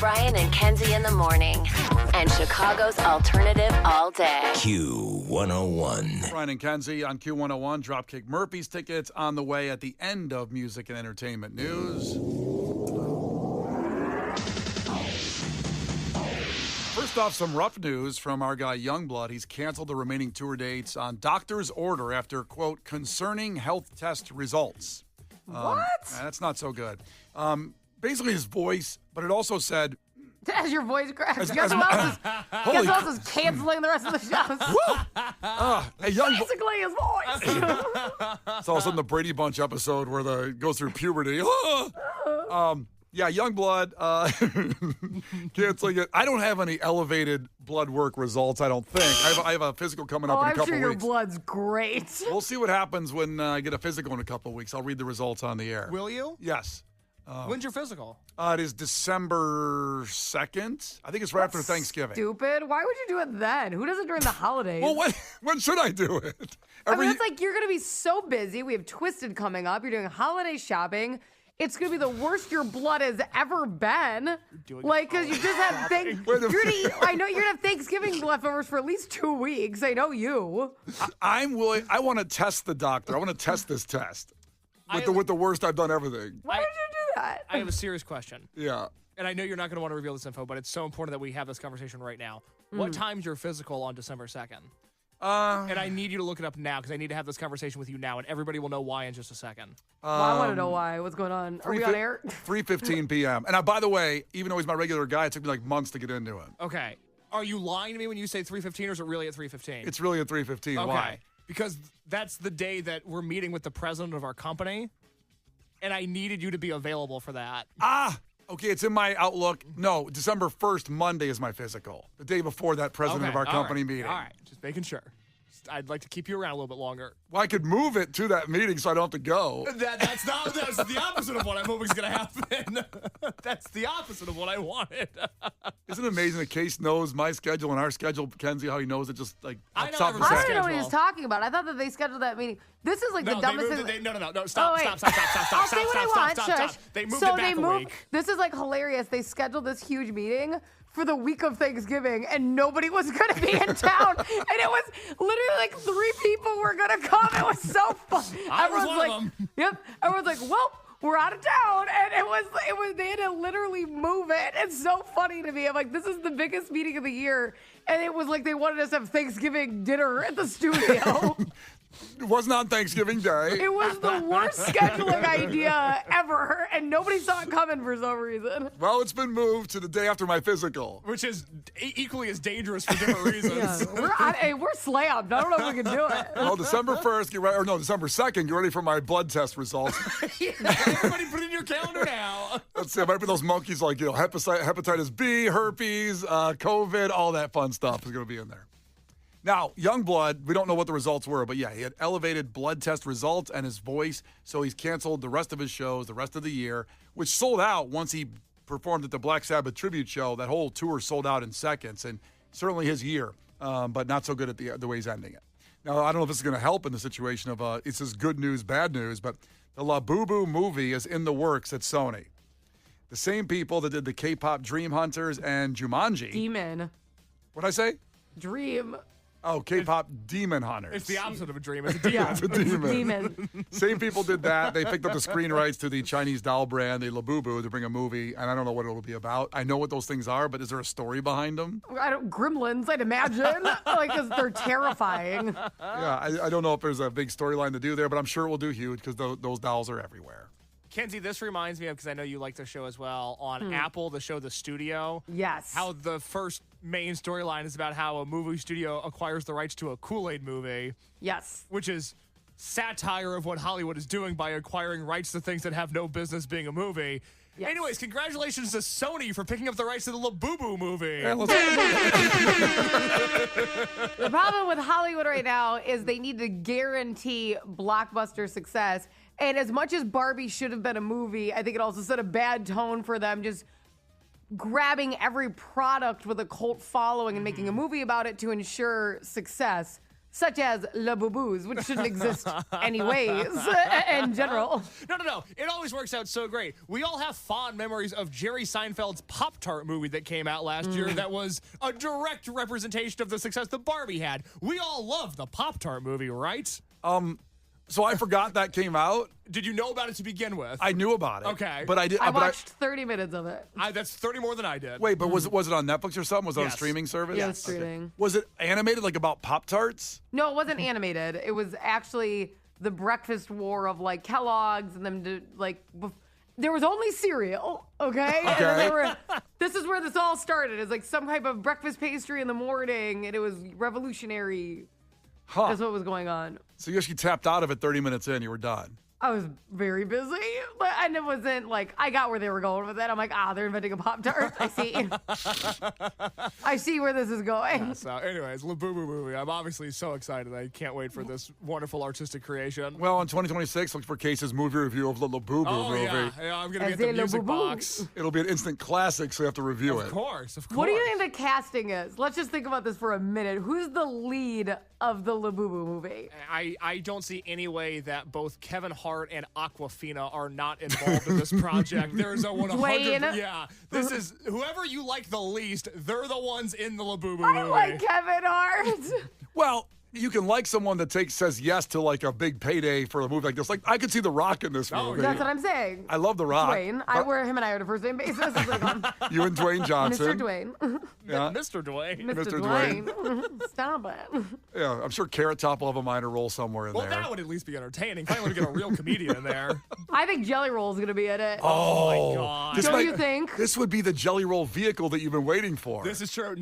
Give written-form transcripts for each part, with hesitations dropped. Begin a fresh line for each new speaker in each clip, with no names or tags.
Brian and Kenzie in the morning. And Chicago's alternative all day.
Q101.
Brian and Kenzie on Q101. Dropkick Murphys tickets on the way at the end of music and entertainment news. First off, some rough news from our guy Youngblood. He's canceled the remaining tour dates on doctor's order after, quote, concerning health test results.
What?
That's not so good. Basically his voice, but it also said...
As your voice cracks. Guess who else is canceling the rest of the shows? Basically his voice.
It's all of a sudden the Brady Bunch episode where they go through puberty. Yeah, Youngblood canceling it. I don't have any elevated blood work results, I don't think. I have a physical coming up in a couple
I'm sure your
weeks.
blood's great.
We'll see what happens when I get a physical in a couple of weeks. I'll read the results on the air.
Will you?
Yes.
When's your physical?
It is December 2nd. I think it's right after Thanksgiving.
Stupid. Why would you do it then? Who does it during the holidays?
Well, when should I do it?
I mean, it's like you're going to be so busy. We have Twisted coming up. You're doing holiday shopping. It's going to be the worst your blood has ever been. Like, because you just have I know you're going to have Thanksgiving leftovers for at least 2 weeks. I know you.
I'm willing. I want to test the doctor. I want to test this test. With the worst I've done everything.
Why did you do that?
I have a serious question.
Yeah.
And I know you're not going to want to reveal this info, but it's so important that we have this conversation right now. What time's your physical on December 2nd? And I need you to look it up now because I need to have this conversation with you now, and everybody will know why in just a second.
Well, I want to know why. What's going on? Are we on air?
3:15 p.m. And by the way, even though he's my regular guy, it took me like months to get into it.
Okay. Are you lying to me when you say 3:15, or is it really at 3:15?
It's really at 3:15.
Okay.
Why?
Because that's the day that we're meeting with the president of our company, and I needed you to be available for that.
Okay, it's in my Outlook. No, December 1st, Monday is my physical. The day before that president of our company meeting.
All right, just making sure. I'd like to keep you around a little bit longer.
Well, I could move it to that meeting so I don't have to go.
That's the opposite of what I'm hoping is going to happen. That's the opposite of what I wanted.
Isn't it amazing that Case knows my schedule and our schedule, Kenzie, how he knows it just like
I know
top of his
I
head.
don't know what he was talking about. I thought that they scheduled that meeting. This is like the dumbest thing.
No, stop,
Oh, wait.
stop.
I'll say what I want. Shush.
They moved
So
it back a week.
This is like hilarious. They scheduled this huge meeting for the week of Thanksgiving, and nobody was going to be in town. And it was literally like 3 people were going to come. It was so fun.
I was
Everyone's
one
like,
of them.
Yep. Everyone's like, well, we're out of town. And it was, they had to literally move it. It's so funny to me. I'm like, this is the biggest meeting of the year. And it was like they wanted us to have Thanksgiving dinner at the studio.
It wasn't on Thanksgiving Day.
It was the worst scheduling idea ever, and nobody saw it coming for some reason.
Well, it's been moved to the day after my physical.
Which is equally as dangerous for different reasons.
Yeah, we're slammed. I don't know if we can do it.
Well, December 1st, December 2nd, get ready for my blood test results.
Everybody put it in your calendar now.
Let's see, it might be those monkeys like, hepatitis B, herpes, COVID, all that fun stuff is going to be in there. Now, Youngblood, we don't know what the results were, but yeah, he had elevated blood test results and his voice, so he's canceled the rest of his shows the rest of the year, which sold out once he performed at the Black Sabbath tribute show. That whole tour sold out in seconds, and certainly his year, but not so good at the way he's ending it. Now, I don't know if this is going to help in the situation of it's just good news, bad news, but the Labubu movie is in the works at Sony. The same people that did the K-pop Dream Hunters and Jumanji.
Demon.
What'd I say?
Dream.
Oh, K-pop Demon Hunters.
It's the opposite of a dream. It's a demon.
Yeah,
It's a demon.
demon.
Same people did that. They picked up the screen rights to the Chinese doll brand, the Labubu, to bring a movie, and I don't know what it'll be about. I know what those things are, but is there a story behind them?
Gremlins, I'd imagine. Because they're terrifying.
Yeah, I don't know if there's a big storyline to do there, but I'm sure it will do huge because those dolls are everywhere.
Kenzie, this reminds me of, because I know you like the show as well, on Apple, the show The Studio.
Yes.
How the first main storyline is about how a movie studio acquires the rights to a Kool-Aid movie.
Yes.
Which is satire of what Hollywood is doing by acquiring rights to things that have no business being a movie.
Yes.
Anyways, congratulations to Sony for picking up the rights to the Labubu movie.
Yeah,
The problem with Hollywood right now is they need to guarantee blockbuster success. And as much as Barbie should have been a movie, I think it also set a bad tone for them just grabbing every product with a cult following and making a movie about it to ensure success. such as Labubus, which shouldn't exist anyways in general.
No. It always works out so great. We all have fond memories of Jerry Seinfeld's Pop-Tart movie that came out last year that was a direct representation of the success that Barbie had. We all love the Pop-Tart movie, right?
So I forgot that came out.
Did you know about it to begin with?
I knew about it.
Okay.
But I did.
I watched 30 minutes of it.
That's 30 more than I did.
Wait, but was it on Netflix or something? Was it on a
Yes.
streaming service?
Yeah, streaming.
Was it animated like about Pop-Tarts?
No, it wasn't animated. It was actually the breakfast war of like Kellogg's and them there was only cereal, okay? And then this is where this all started. It's like some type of breakfast pastry in the morning, and it was revolutionary.
Huh.
That's what was going on.
So you actually tapped out of it 30 minutes in. You were done.
I was very busy, and it wasn't like I got where they were going with it. I'm like, they're inventing a Pop-Tart. I see. I see where this is going.
Yeah, so, anyways, Labubu movie. I'm obviously so excited. I can't wait for this wonderful artistic creation.
Well, in 2026, look for Case's movie review of the Labubu movie.
Yeah, I'm gonna be at the music box.
It'll be an instant classic, so you have to review it.
Of course.
What do you think the casting is? Let's just think about this for a minute. Who's the lead of the Labubu movie?
I don't see any way that both Kevin Hart and Aquafina are not involved in this project. There's a 100.
Dwayne.
Yeah, this is whoever you like the least. They're the ones in the Labubu movie.
I like Kevin Hart.
Well, you can like someone that says yes to like a big payday for a movie like this. Like I could see The Rock in this movie.
That's what I'm saying.
I love The Rock.
Dwayne. Him and I are on a first name basis. It's like,
You and Dwayne Johnson.
Mr. Dwayne.
Yeah.
Mr. Dwayne.
Mr. Dwayne.
Stop it.
Yeah, I'm sure Carrot Top will have a minor role somewhere in
Well,
there.
that would at least be entertaining. Finally, we get a real comedian in there.
I think Jelly Roll's going to be in it.
Oh my God.
Don't you think?
This would be the Jelly Roll vehicle that you've been waiting for.
This is true.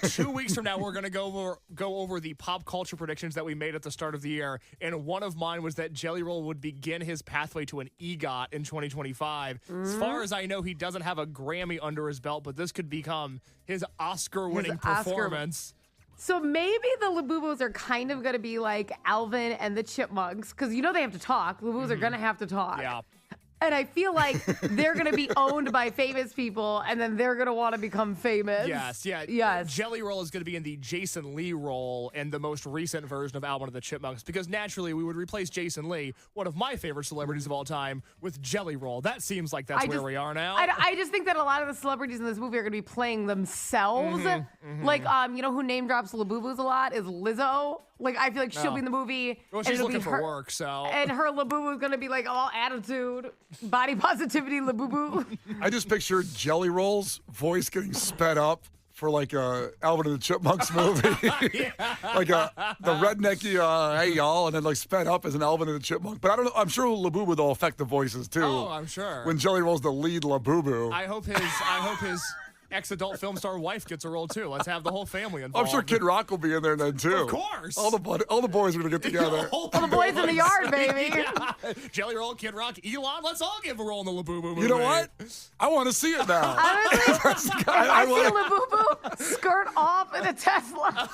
2 weeks from now, we're going to go over the pop culture predictions that we made at the start of the year, and one of mine was that Jelly Roll would begin his pathway to an EGOT in 2025. As far as I know, he doesn't have a Grammy under his belt, but this could become his Oscar-winning performance.
So maybe the Labubus are kind of going to be like Alvin and the Chipmunks, because they have to talk. Labubus are going to have to talk.
Yeah.
And I feel like they're going to be owned by famous people, and then they're going to want to become famous.
Yes. Jelly Roll is going to be in the Jason Lee role in the most recent version of Alvin and the Chipmunks, because naturally we would replace Jason Lee, one of my favorite celebrities of all time, with Jelly Roll. That seems like that's where we are now.
I just think that a lot of the celebrities in this movie are going to be playing themselves. Like, who name drops Labubus a lot is Lizzo. Like, I feel like she'll be in the movie.
Well, she's looking for work, so.
And her Labubu is going to be like all attitude, body positivity Labubu.
I just pictured Jelly Roll's voice getting sped up for like a Alvin and the Chipmunks movie. Like the rednecky, hey y'all, and then like sped up as an Alvin and the Chipmunk. But I don't know, I'm sure Labubu will affect the voices too.
Oh, I'm sure.
When Jelly Roll's the lead Labubu.
I hope his ex-adult film star wife gets a role too. Let's have the whole family involved.
I'm sure Kid Rock will be in there then too.
Of course.
All the boys are gonna get together.
All the boys in the yard, baby.
Yeah. Jelly Roll, Kid Rock, Elon. Let's all give a role in the Labubu movie.
You know what? I want to see it now.
Honestly, if I see Labubu skirt off in a Tesla,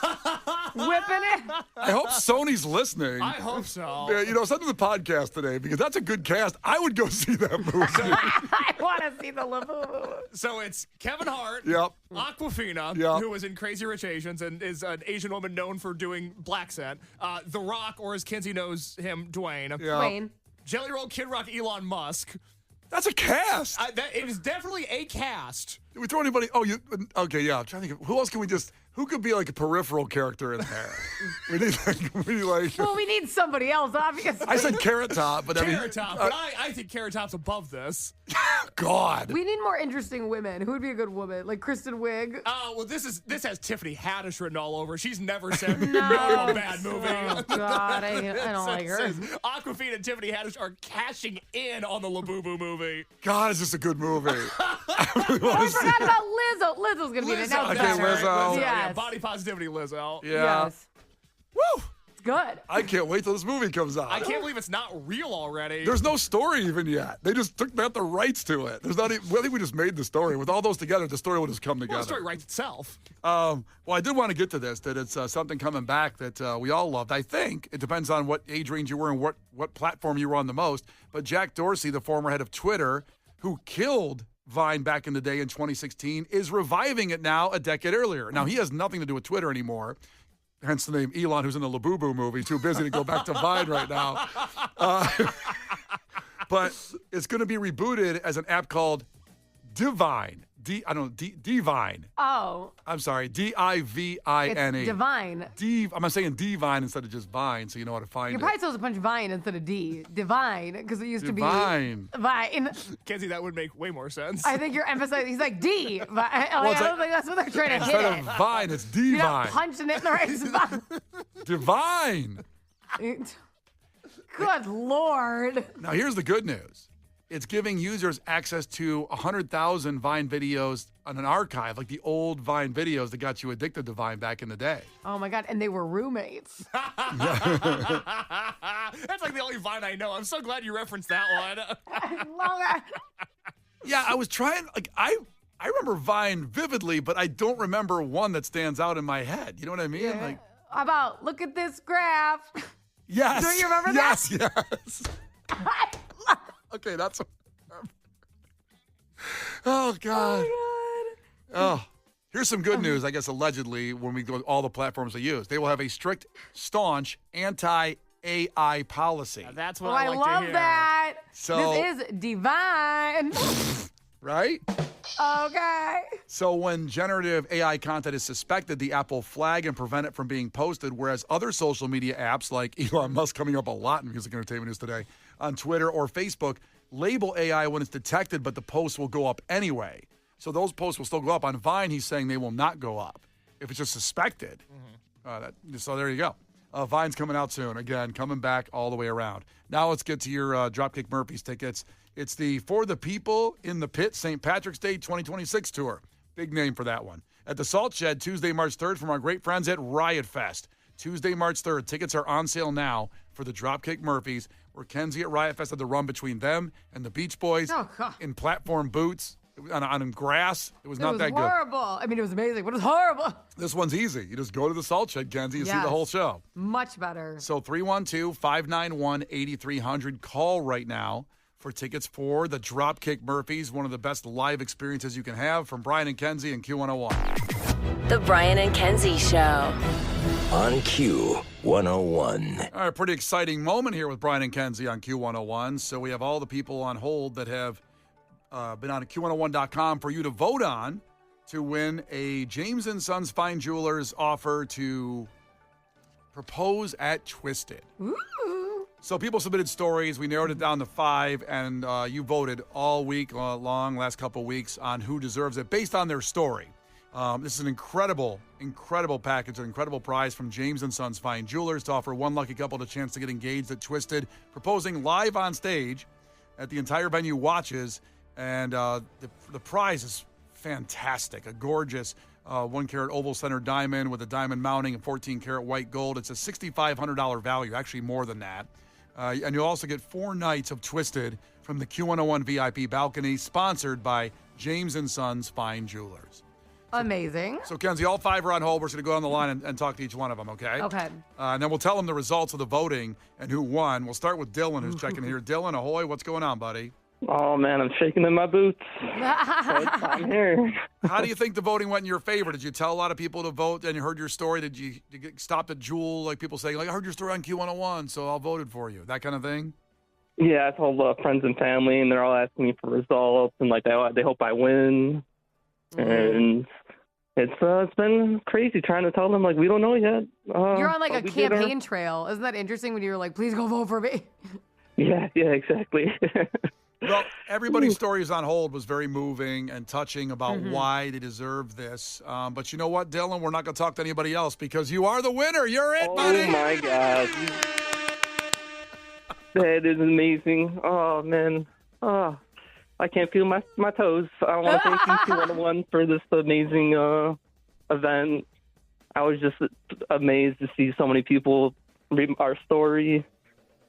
whipping it.
I hope Sony's listening.
I hope so.
Yeah, send them the podcast today because that's a good cast. I would go see that movie.
I want to see the Labubu.
So it's Kevin Hart.
Yep.
Aquafina,
Yep.
who was in Crazy Rich Asians and is an Asian woman known for doing black scent. The Rock, or as Kenzie knows him, Dwayne.
Yeah.
Dwayne.
Jelly Roll, Kid Rock, Elon Musk.
That's a cast.
It is definitely a cast.
Did we throw anybody? Okay, yeah. I'm trying to think. Who else can we just? Who could be like a peripheral character in there? we need
Well, we need somebody else, obviously.
I said Carrot Top, but
Carrot Top, but I think Carrot Top's above this.
God.
We need more interesting women. Who would be a good woman? Like Kristen Wiig?
Oh, well, this has Tiffany Haddish written all over. She's never said no to a bad movie.
Oh, God. I don't like her.
Aquafina and Tiffany Haddish are cashing in on the Labubu movie.
God, is this a good movie? I really
Oh,
want
I
to see
forgot
it.
about Lizzo. Lizzo's going to be in it. Now it's
Okay,
better.
Lizzo.
Yes.
Yeah, body positivity Lizzo.
Yeah.
Yes.
Woo!
It's good.
I can't wait till this movie comes out.
I can't believe it's not real already.
There's no story even yet. They just took the rights to it. There's not. I think we just made the story. With all those together, the story would just come together.
Well, the story writes itself.
Well, I did want to get to this, that it's something coming back that we all loved. I think it depends on what age range you were and what platform you were on the most. But Jack Dorsey, the former head of Twitter, who killed Vine back in the day in 2016, is reviving it now a decade earlier. Now, he has nothing to do with Twitter anymore. hence the name Elon, who's in the Labubu movie, too busy to go back to Vine right now. But it's going to be rebooted as an app called Divine. Divine.
Oh.
I'm sorry, Divine.
It's divine.
I'm saying Divine instead of just Vine, so you know how to find
You're
it.
probably supposed to punch Vine instead of D. Divine, because it used to be
Divine.
Vine.
Kenzie, that would make way more sense.
I think you're emphasizing. He's like D. I don't think that's what they're trying to hit.
Instead of Vine, it's Divine.
You're not punching it in the right spot.
Divine.
Good Lord.
Now, here's the good news. It's giving users access to 100,000 Vine videos on an archive, like the old Vine videos that got you addicted to Vine back in the day.
Oh, my God. And they were roommates.
That's like the only Vine I know. I'm so glad you referenced that one.
I love it.
Yeah, I was trying, I remember Vine vividly, but I don't remember one that stands out in my head. You know what I mean?
Yeah.
Like,
How about, look at this graph.
yes.
Do you remember that?
Yes. Okay, that's. Oh God.
Oh,
Oh, here's some good news. I guess allegedly, when we go to all the platforms they use, they will have a strict, staunch anti-AI policy.
Now, that's
my
what
God.
I
I
like
love
to hear.
So-
this is divine.
Right?
Okay.
So when generative AI content is suspected, the app will flag and prevent it from being posted, whereas other social media apps like Elon Musk, coming up a lot in music entertainment news today, on Twitter or Facebook, label AI when it's detected, but the post will go up anyway. So those posts will still go up. On Vine, he's saying they will not go up if it's just suspected. So there you go. Vine's coming out soon. Again, coming back all the way around. Now let's get to your Dropkick Murphys tickets. It's the For the People in the Pit St. Patrick's Day 2026 tour. Big name for that one. At the Salt Shed, Tuesday, March 3rd, from our great friends at Riot Fest. Tuesday, March 3rd. Tickets are on sale now for the Dropkick Murphys, where Kenzie at Riot Fest had the run between them and the Beach Boys
Oh, God.
in platform boots on grass. It was not that good.
Horrible. I mean, it was amazing, but it was horrible.
This one's easy. You just go to the Salt Shed, Kenzie, and see
Yes.
the whole show.
Much better.
So 312-591-8300. Call right now for tickets for the Dropkick Murphys, one of the best live experiences you can have, from Brian and Kenzie and Q101.
The Brian and Kenzie Show.
On Q101.
All right, pretty exciting moment here with Brian and Kenzie on Q101. So we have all the people on hold that have been on Q101.com for you to vote on to win a James & Sons Fine Jewelers offer to propose at Twisted.
Ooh.
So people submitted stories. We narrowed it down to 5, and you voted all week long, last couple weeks, on who deserves it based on their story. This is an incredible package, an incredible prize from James & Sons Fine Jewelers to offer one lucky couple the chance to get engaged at Twisted, proposing live on stage at the entire venue watches. And the prize is fantastic, a gorgeous 1-carat oval center diamond with a diamond mounting and 14-karat white gold. It's a $6,500 value, actually more than that. And you'll also get 4 nights of Twisted from the Q101 VIP balcony, sponsored by James & Sons Fine Jewelers.
Amazing.
So, Kenzie, all 5 are on hold. We're just going to go on the line and talk to each one of them, okay?
Okay.
And then we'll tell them the results of the voting and who won. We'll start with Dylan, who's checking here. Dylan, ahoy. What's going on, buddy?
Oh, man, I'm shaking in my boots. I'm here.
How do you think the voting went in your favor? Did you tell a lot of people to vote and you heard your story? Did you get stopped at Jewel, like people saying, like, I heard your story on Q101, so I voted for you, that kind of thing?
Yeah, I told friends and family, and they're all asking me for results, and like they hope I win. And it's been crazy trying to tell them, like, we don't know yet.
You're on like a
but we did our-
campaign trail. Isn't that interesting when you were like, please go vote for me?
Yeah, exactly.
Well, everybody's stories on hold was very moving and touching about why they deserve this. But you know what, Dylan? We're not going to talk to anybody else because you are the winner. You're it, buddy.
Oh, my God. That is amazing. Oh, man. Oh, I can't feel my toes. I want to thank you, Q101, for this amazing event. I was just amazed to see so many people read our story.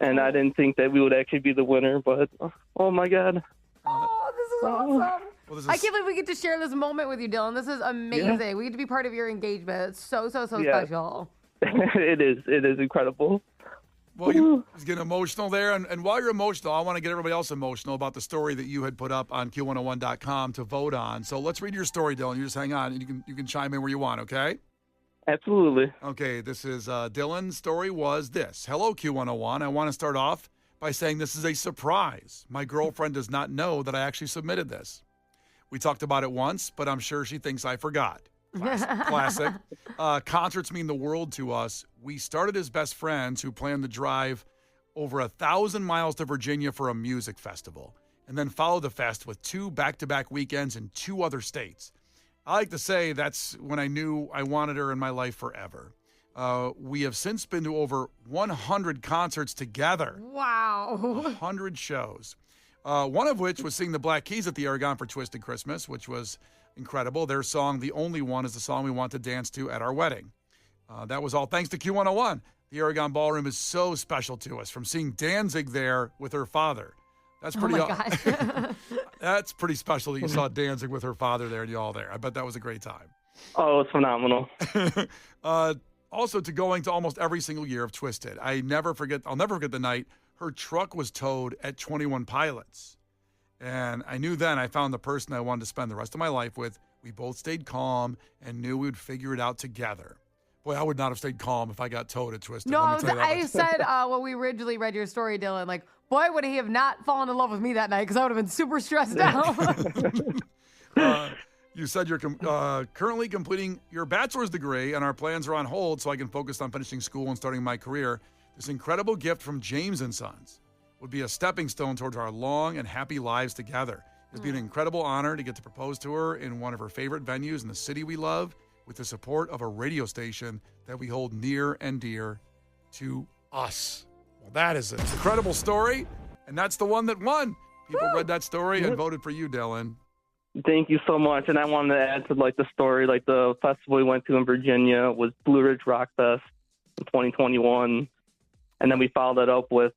And I didn't think that we would actually be the winner, but oh my God.
Oh, this is awesome.
Well,
I can't believe we get to share this moment with you, Dylan. This is amazing.
Yeah.
We get to be part of your engagement. It's so
Yeah.
special.
It is incredible.
Well, you getting emotional there. And while you're emotional, I want to get everybody else emotional about the story that you had put up on Q101.com to vote on. So let's read your story, Dylan. You just hang on, and you can chime in where you want, okay?
Absolutely.
Okay, this is Dylan's story was this. Hello, Q101. I want to start off by saying this is a surprise. My girlfriend does not know that I actually submitted this. We talked about it once, but I'm sure she thinks I forgot. Classic. Concerts mean the world to us. We started as best friends who planned to drive over 1,000 miles to Virginia for a music festival and then followed the fest with 2 back-to-back weekends in 2 other states. I like to say that's when I knew I wanted her in my life forever. We have since been to over 100 concerts together.
Wow.
100 shows. One of which was seeing the Black Keys at the Aragon for Twisted Christmas, which was incredible. Their song, The Only One, is the song we want to dance to at our wedding. That was all thanks to Q101. The Aragon Ballroom is so special to us, from seeing Danzig there with her father. That's pretty.
Oh my gosh.
That's pretty special that you saw Danzig with her father there and you all there. I bet that was a great time.
Oh, it's phenomenal.
Also, to going to almost every single year of Twisted. I'll never forget the night her truck was towed at 21 Pilots. And I knew then I found the person I wanted to spend the rest of my life with. We both stayed calm and knew we would figure it out together. Boy, I would not have stayed calm if I got towed at Twisted.
No,
Let me tell you that
I
much.
said when we originally read your story, Dylan, like, boy, would he have not fallen in love with me that night because I would have been super stressed out.
You said you're currently completing your bachelor's degree and our plans are on hold so I can focus on finishing school and starting my career. This incredible gift from James & Sons would be a stepping stone towards our long and happy lives together. It's been an incredible honor to get to propose to her in one of her favorite venues in the city we love with the support of a radio station that we hold near and dear to us. Well, that is an incredible story, and that's the one that won. People read that story and voted for you, Dylan.
Thank you so much. And I wanted to add to the story, the festival we went to in Virginia was Blue Ridge Rock Fest in 2021. And then we followed it up with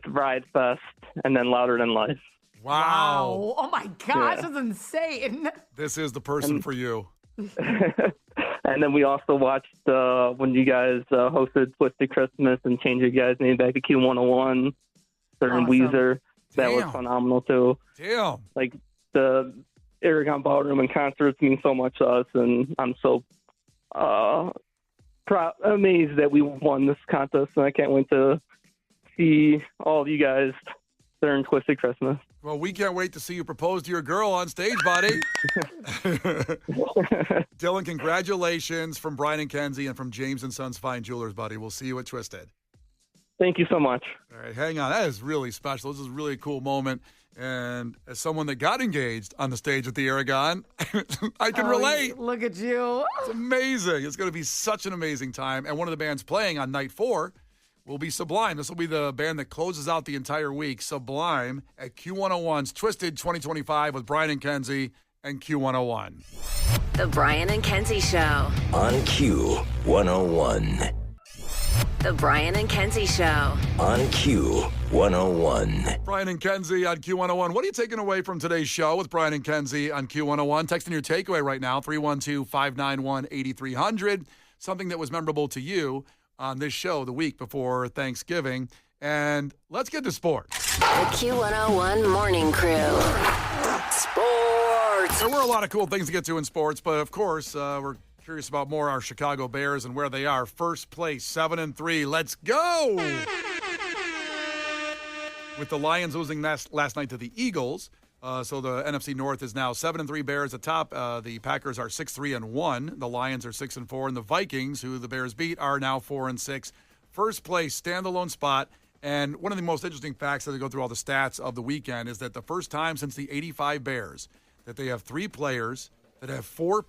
Ride Fest and then Louder Than Life.
Wow.
Oh my gosh, that's insane.
This is the person for you.
And then we also watched when you guys hosted Twisted Christmas and changed your guys' name back to Q101 during
Awesome.
Weezer. That was
Damn.
phenomenal too.
Damn.
The Aragon Ballroom and concerts mean so much to us, and I'm so amazed that we won this contest, and I can't wait to see all of you guys during Twisted Christmas.
Well, we can't wait to see you propose to your girl on stage, buddy. Dylan, congratulations from Brian and Kenzie and from James & Sons Fine Jewelers, buddy. We'll see you at Twisted.
Thank you so much.
All right, hang on. That is really special. This is a really cool moment. And as someone that got engaged on the stage at the Aragon, I can relate.
Look at you.
It's amazing. It's going to be such an amazing time. And one of the bands playing on night 4 will be Sublime. This will be the band that closes out the entire week. Sublime at Q101's Twisted 2025 with Brian and Kenzie and Q101.
The Brian and Kenzie Show.
On Q101.
The Brian and Kenzie Show.
On Q101.
Brian and Kenzie on Q101. What are you taking away from today's show with Brian and Kenzie on Q101? Texting your takeaway right now, 312-591-8300. Something that was memorable to you on this show the week before Thanksgiving. And let's get to sports.
The Q101 Morning Crew. Sports.
There were a lot of cool things to get to in sports, but of course, we're curious about more our Chicago Bears and where they are. First place, 7-3. Let's go! With the Lions losing last night to the Eagles, so the NFC North is now 7-3 Bears atop. The Packers are 6-3-1. The Lions are 6-4, and the Vikings, who the Bears beat, are now 4-6. First place, standalone spot. And one of the most interesting facts as I go through all the stats of the weekend is that the first time since the 85 Bears that they have 3 players that have 4+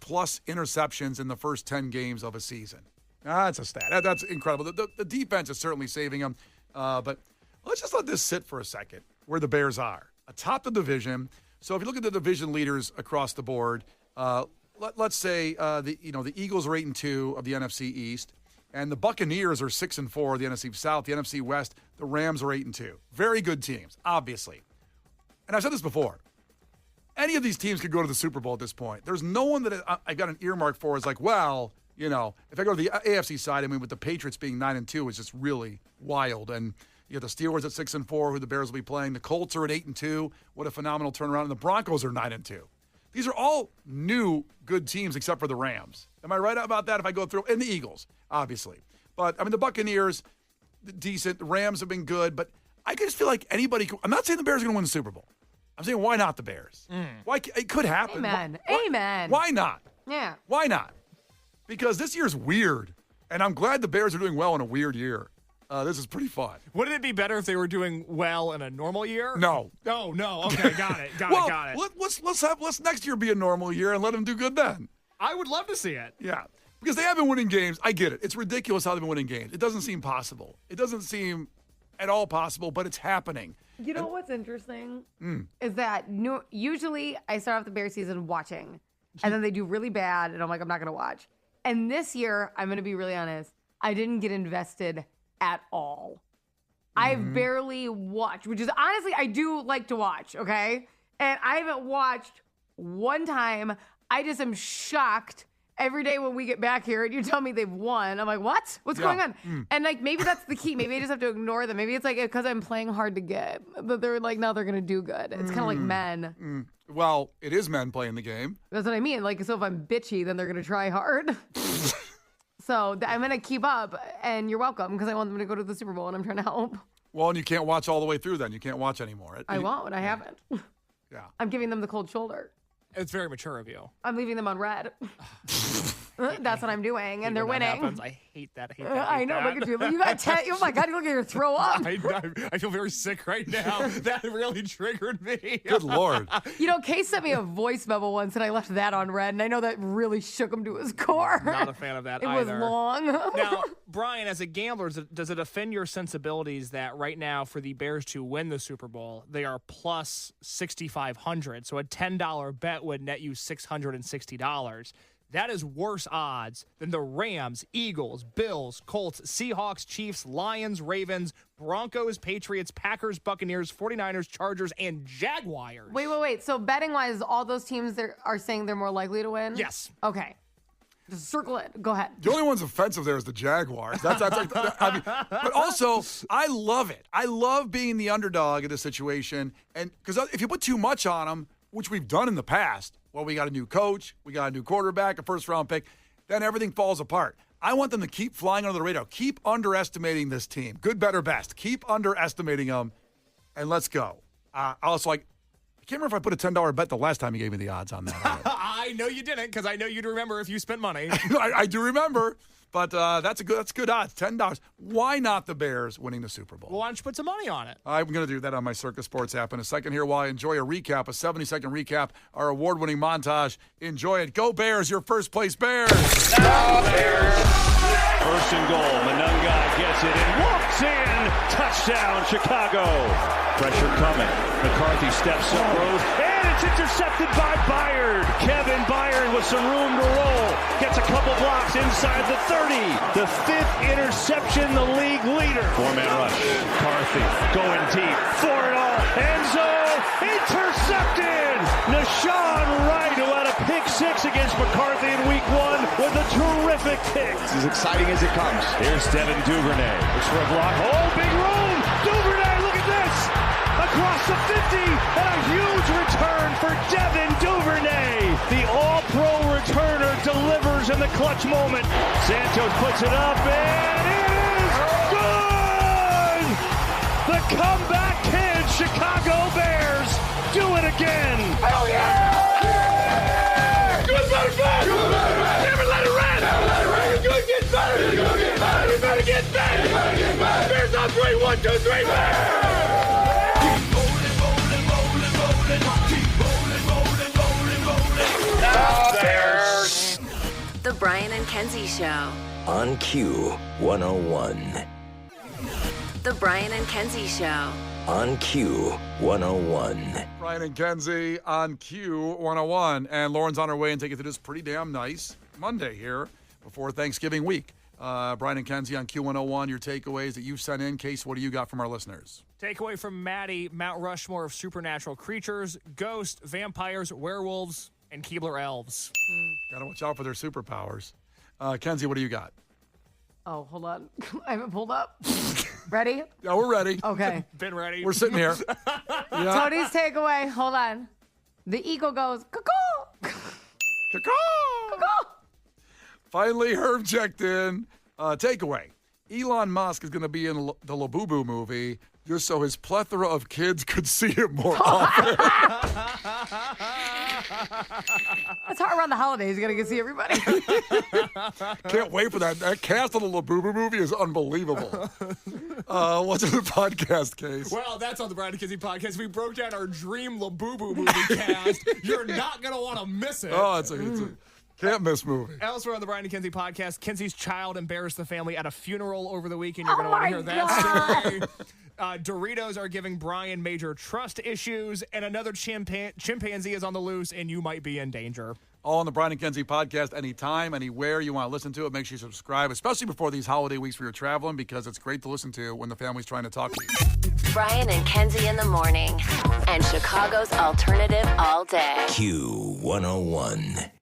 interceptions in the first 10 games of a season. That's a stat. That's incredible. The defense is certainly saving them. But let's just let this sit for a second, where the Bears are. Atop the division. So if you look at the division leaders across the board, let's say the Eagles are 8-2 of the NFC East, and the Buccaneers are 6-4 of the NFC South. The NFC West, the Rams are 8-2. Very good teams, obviously. And I've said this before. Any of these teams could go to the Super Bowl at this point. There's no one that I got an earmark for is like, well, if I go to the AFC side, with the Patriots being 9-2 is just really wild. And you have the Steelers at 6-4, who the Bears will be playing. The Colts are at 8-2. What a phenomenal turnaround. And the Broncos are 9-2. These are all new good teams except for the Rams. Am I right about that if I go through? And the Eagles, obviously. But, I mean, the Buccaneers, decent. The Rams have been good. But I just feel like anybody – I'm not saying the Bears are going to win the Super Bowl. I'm saying why not the Bears? Why? It could happen.
Amen.
Amen. Why not?
Yeah.
Why not? Because this year's weird. And I'm glad the Bears are doing well in a weird year. This is pretty fun.
Wouldn't it be better if they were doing well in a normal year?
No.
Oh, no. Okay, got it. Got it.
Let's next year be a normal year and let them do good then.
I would love to see it.
Yeah. Because they have been winning games. I get it. It's ridiculous how they've been winning games. It doesn't seem possible. It doesn't seem at all possible, but it's happening.
You know what's interesting is that usually I start off the Bears season watching, and then they do really bad, and I'm like, I'm not going to watch. And this year, I'm going to be really honest, I didn't get invested at all. I've barely watched, which is honestly, I do like to watch, okay? And I haven't watched one time. I just am shocked every day when we get back here and you tell me they've won. I'm like, what? What's going on? And like, maybe that's the key. Maybe I just have to ignore them. Maybe it's like because I'm playing hard to get, but they're like, no, they're going to do good. It's kind of like men.
Well, it is men playing the game.
That's what I mean. Like, so if I'm bitchy, then they're going to try hard. So I'm going to keep up, and you're welcome, because I want them to go to the Super Bowl, and I'm trying to help.
Well, and you can't watch all the way through then. You can't watch anymore.
I won't. I haven't.
Yeah.
I'm giving them the cold shoulder.
It's very mature of you.
I'm leaving them on red. That's what I'm doing, and they're winning.
I hate that.
I know. Look at you. You got 10. Oh my God! Look at your throw up.
I feel very sick right now. That really triggered me.
Good Lord.
You know, Kay sent me a voice memo once, and I left that on red, and I know that really shook him to his core.
Not a fan of that
it
either.
It was long.
Now, Brian, as a gambler, does it offend your sensibilities that right now for the Bears to win the Super Bowl, they are plus 6,500? So a $10 bet would net you $660. That is worse odds than the Rams, Eagles, Bills, Colts, Seahawks, Chiefs, Lions, Ravens, Broncos, Patriots, Packers, Buccaneers, 49ers, Chargers, and Jaguars.
Wait. So betting-wise, all those teams are saying they're more likely to win?
Yes.
Okay. Just circle it. Go ahead.
The only one's offensive there is the Jaguars. That's like, I mean, but also, I love it. I love being the underdog in this situation. And because if you put too much on them, which we've done in the past, well, we got a new coach, we got a new quarterback, a first-round pick, then everything falls apart. I want them to keep flying under the radar. Keep underestimating this team. Good, better, best. Keep underestimating them, and let's go. I can't remember if I put a $10 bet the last time you gave me the odds on that.
I know you didn't, because I know you'd remember if you spent money.
I do remember. But that's good odds, $10. Why not the Bears winning the Super Bowl?
Well, why don't you put some money on it?
I'm going to do that on my Circus Sports app in a second here while I enjoy a 70-second recap, our award-winning montage. Enjoy it. Go Bears, your first place Bears.
Bears. First and goal. Manunga gets it and walks in. Touchdown, Chicago. Pressure coming. McCarthy steps up, throws, and it's intercepted by Byard. Kevin Byard with some room to roll. Gets a couple blocks inside the 30. The fifth interception, the league leader. Four-man rush. McCarthy going deep. For it all. Enzo intercepted. Nashawn Wright, who had a pick six against McCarthy in week 1 with a terrific pick.
It's as exciting as it comes.
Here's Devin Duvernay. Looks for a block. Oh, big room. Duvernay, look at this. Across the 50, and a huge return for Devin Duvernay. The all-pro returner delivers in the clutch moment. Santos puts it up, and it is good! The comeback kids, Chicago Bears, do it again.
Hell yeah! Good better bet! Good better bet! Never let it rest! Never let it rest! It's good get better! It's good get better! You better get better! You better get better! Bears on 3, 1, 2, 3, Bears!
Bears.
The Brian and Kenzie Show.
On Q101.
The Brian and Kenzie Show.
On Q101.
Brian and Kenzie on Q101. And Lauren's on her way and take you through this pretty damn nice Monday here before Thanksgiving week. Brian and Kenzie on Q101, your takeaways that you've sent in. Case, what do you got from our listeners?
Takeaway from Maddie, Mount Rushmore of supernatural creatures, ghosts, vampires, werewolves, and Keebler elves.
Gotta watch out for their superpowers. Kenzie, what do you got?
Oh, hold on. I haven't pulled up. Ready?
Yeah, we're ready.
Okay.
Been ready.
We're sitting here. Yeah.
Tony's takeaway. Hold on. The eagle goes, caw-caw.
Finally, Herb checked in. Takeaway. Elon Musk is going to be in the Labubu movie just so his plethora of kids could see him more often.
That's hard around the holidays. You got to get to see everybody.
Can't wait for that. That cast of the Labubu movie is unbelievable. What's in the podcast case?
Well, that's on the Brian and Kenzie podcast. We broke down our dream Labubu movie cast. You're not going to want to miss it.
Oh, it's a can't miss movie.
Elsewhere on the Brian and Kenzie podcast, Kenzie's child embarrassed the family at a funeral over the weekend. You're going to
Oh
want to hear
my
that story. Doritos are giving Brian major trust issues, and another chimpanzee is on the loose, and you might be in danger.
All on the Brian and Kenzie podcast, anytime, anywhere you want to listen to it. Make sure you subscribe, especially before these holiday weeks where you're traveling, because it's great to listen to when the family's trying to talk to you.
Brian and Kenzie in the morning. And Chicago's alternative all day.
Q101.